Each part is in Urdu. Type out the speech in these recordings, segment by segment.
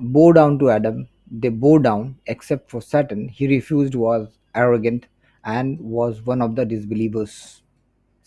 bow down to Adam, they bow down except for Satan, he refused, was arrogant and was one of the disbelievers।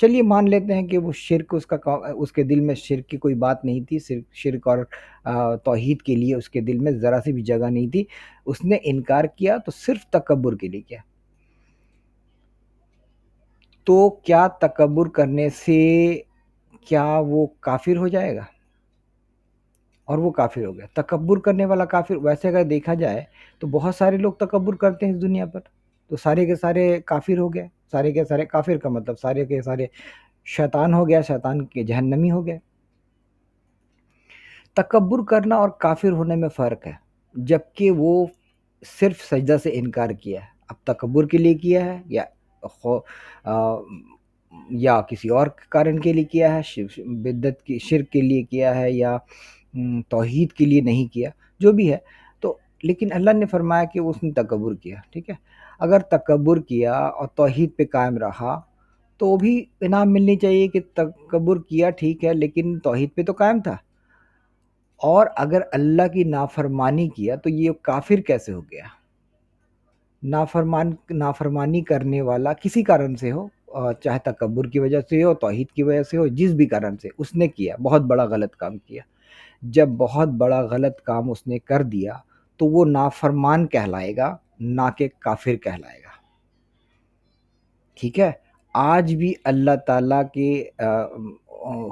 چلیے مان لیتے ہیں کہ وہ شرک اس کے دل میں شرک کی کوئی بات نہیں تھی، صرف شرک اور توحید کے لیے اس کے دل میں ذرا سی بھی جگہ نہیں تھی، اس نے انکار کیا تو صرف تکبر کے لیے کیا. تو کیا تکبر کرنے سے کیا وہ کافر ہو جائے گا؟ اور وہ کافر ہو گیا. تکبر کرنے والا کافر. ویسے اگر دیکھا جائے تو بہت سارے لوگ تکبر کرتے ہیں اس دنیا پر، تو سارے کے سارے کافر ہو گئے. سارے کے سارے کافر کا مطلب سارے کے سارے شیطان ہو گیا، شیطان کے جہنمی ہو گئے. تکبر کرنا اور کافر ہونے میں فرق ہے، جبکہ وہ صرف سجدہ سے انکار کیا ہے. اب تکبر کے لیے کیا ہے یا کسی اور کارن کے لیے کیا ہے، بدعت کی شرک کے لیے کیا ہے یا توحید کے لیے نہیں کیا، جو بھی ہے. تو لیکن اللہ نے فرمایا کہ اس نے تکبر کیا. ٹھیک ہے، اگر تکبر کیا اور توحید پہ قائم رہا تو بھی انعام ملنی چاہیے کہ تکبر کیا ٹھیک ہے لیکن توحید پہ تو قائم تھا. اور اگر اللہ کی نافرمانی کیا تو یہ کافر کیسے ہو گیا؟ نافرمانی کرنے والا کسی کارن سے ہو، چاہے تکبر کی وجہ سے ہو، توحید کی وجہ سے ہو، جس بھی کارن سے اس نے کیا، بہت بڑا غلط کام کیا. جب بہت بڑا غلط کام اس نے کر دیا تو وہ نافرمان کہلائے گا، نہ کہ کافر کہلائے گا. ٹھیک ہے. آج بھی اللہ تعالیٰ کے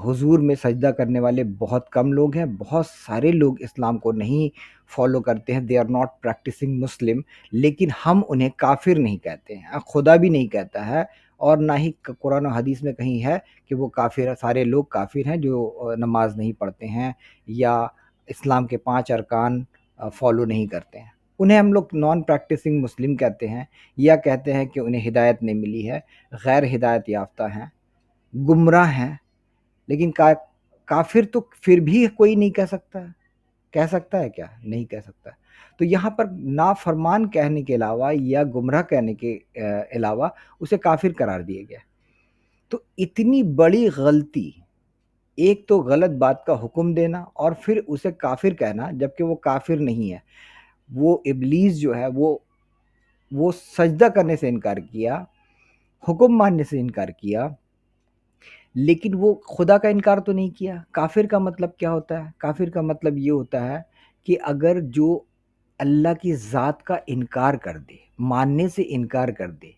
حضور میں سجدہ کرنے والے بہت کم لوگ ہیں. بہت سارے لوگ اسلام کو نہیں فالو کرتے ہیں، دے آر ناٹ پریکٹسنگ مسلم، لیکن ہم انہیں کافر نہیں کہتے ہیں. خدا بھی نہیں کہتا ہے اور نہ ہی قرآن و حدیث میں کہیں ہے کہ وہ کافر ہے. سارے لوگ کافر ہیں جو نماز نہیں پڑھتے ہیں یا اسلام کے 5 ارکان فالو نہیں کرتے ہیں. انہیں ہم لوگ نان پریکٹسنگ مسلم کہتے ہیں، یا کہتے ہیں کہ انہیں ہدایت نہیں ملی ہے، غیر ہدایت یافتہ ہیں، گمراہ ہیں. لیکن کافر تو پھر بھی کوئی نہیں کہہ سکتا ہے. کہہ سکتا ہے کیا؟ نہیں کہہ سکتا. تو یہاں پر نافرمان کہنے کے علاوہ یا گمراہ کہنے کے علاوہ اسے کافر قرار دیا گیا. تو اتنی بڑی غلطی، ایک تو غلط بات کا حکم دینا اور پھر اسے کافر کہنا جبکہ وہ کافر نہیں ہے. وہ ابلیس جو ہے وہ سجدہ کرنے سے انکار کیا، حکم ماننے سے انکار کیا، لیکن وہ خدا کا انکار تو نہیں کیا. کافر کا مطلب کیا ہوتا ہے؟ کافر کا مطلب یہ ہوتا ہے کہ اگر جو اللہ کی ذات کا انکار کر دے، ماننے سے انکار کر دے،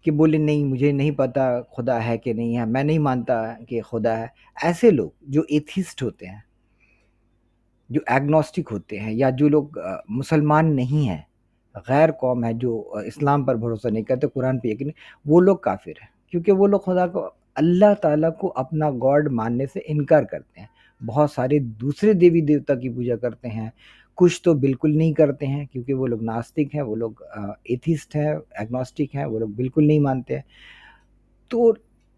کہ بولے نہیں مجھے نہیں پتا خدا ہے کہ نہیں ہے، میں نہیں مانتا کہ خدا ہے. ایسے لوگ جو ایتھیسٹ ہوتے ہیں، جو ایگنوسٹک ہوتے ہیں، یا جو لوگ مسلمان نہیں ہیں، غیر قوم ہے، جو اسلام پر بھروسہ نہیں کرتے، قرآن پہ یقین نہیں، وہ لوگ کافر ہیں. کیونکہ وہ لوگ خدا کو، اللہ تعالیٰ کو اپنا گاڈ ماننے سے انکار کرتے ہیں. بہت سارے دوسرے دیوی دیوتا کی پوجا کرتے ہیں. کچھ تو بالکل نہیں کرتے ہیں کیونکہ وہ لوگ ناستک ہیں، وہ لوگ ایتھیسٹ ہیں، ایگنوسٹک ہیں، وہ لوگ بالکل نہیں مانتے ہیں. تو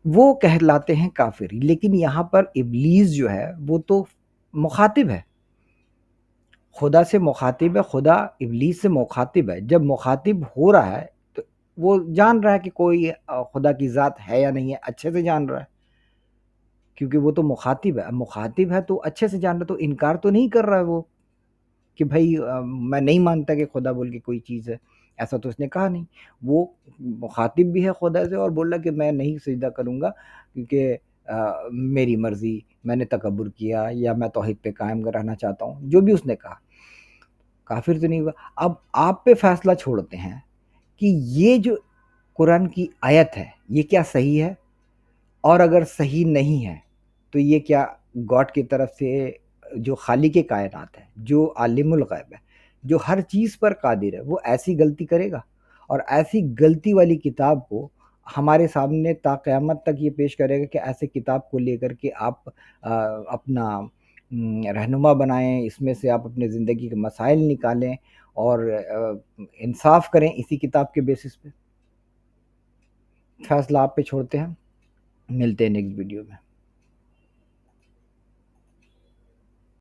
وہ کہلاتے ہیں کافر. لیکن یہاں پر ابلیس جو ہے وہ تو مخاطب ہے، خدا سے مخاطب ہے. خدا ابلیس سے مخاطب ہے. جب مخاطب ہو رہا ہے تو وہ جان رہا ہے کہ کوئی خدا کی ذات ہے یا نہیں ہے، اچھے سے جان رہا ہے کیونکہ وہ تو مخاطب ہے. اب مخاطب ہے تو اچھے سے جان رہا ہے، تو انکار تو نہیں کر رہا ہے وہ کہ بھائی میں نہیں مانتا کہ خدا بول کے کوئی چیز ہے. ایسا تو اس نے کہا نہیں. وہ مخاطب بھی ہے خدا سے اور بول رہا کہ میں نہیں سجدہ کروں گا کیونکہ میری مرضی، میں نے تکبر کیا یا میں توحید پہ قائم رہنا چاہتا ہوں، جو بھی اس نے کہا. کافر تو نہیں ہوا. اب آپ پہ فیصلہ چھوڑتے ہیں کہ یہ جو قرآن کی آیت ہے یہ کیا صحیح ہے، اور اگر صحیح نہیں ہے تو یہ کیا گاڈ کی طرف سے، جو خالق کائنات ہے، جو عالم الغیب ہے، جو ہر چیز پر قادر ہے، وہ ایسی غلطی کرے گا؟ اور ایسی غلطی والی کتاب کو ہمارے سامنے تا قیامت تک یہ پیش کرے گا کہ ایسے کتاب کو لے کر کے آپ اپنا رہنما بنائیں، اس میں سے آپ اپنے زندگی کے مسائل نکالیں اور انصاف کریں اسی کتاب کے بیسس پہ. فیصلہ آپ پہ چھوڑتے ہیں. ملتے ہیں نیکسٹ ویڈیو میں.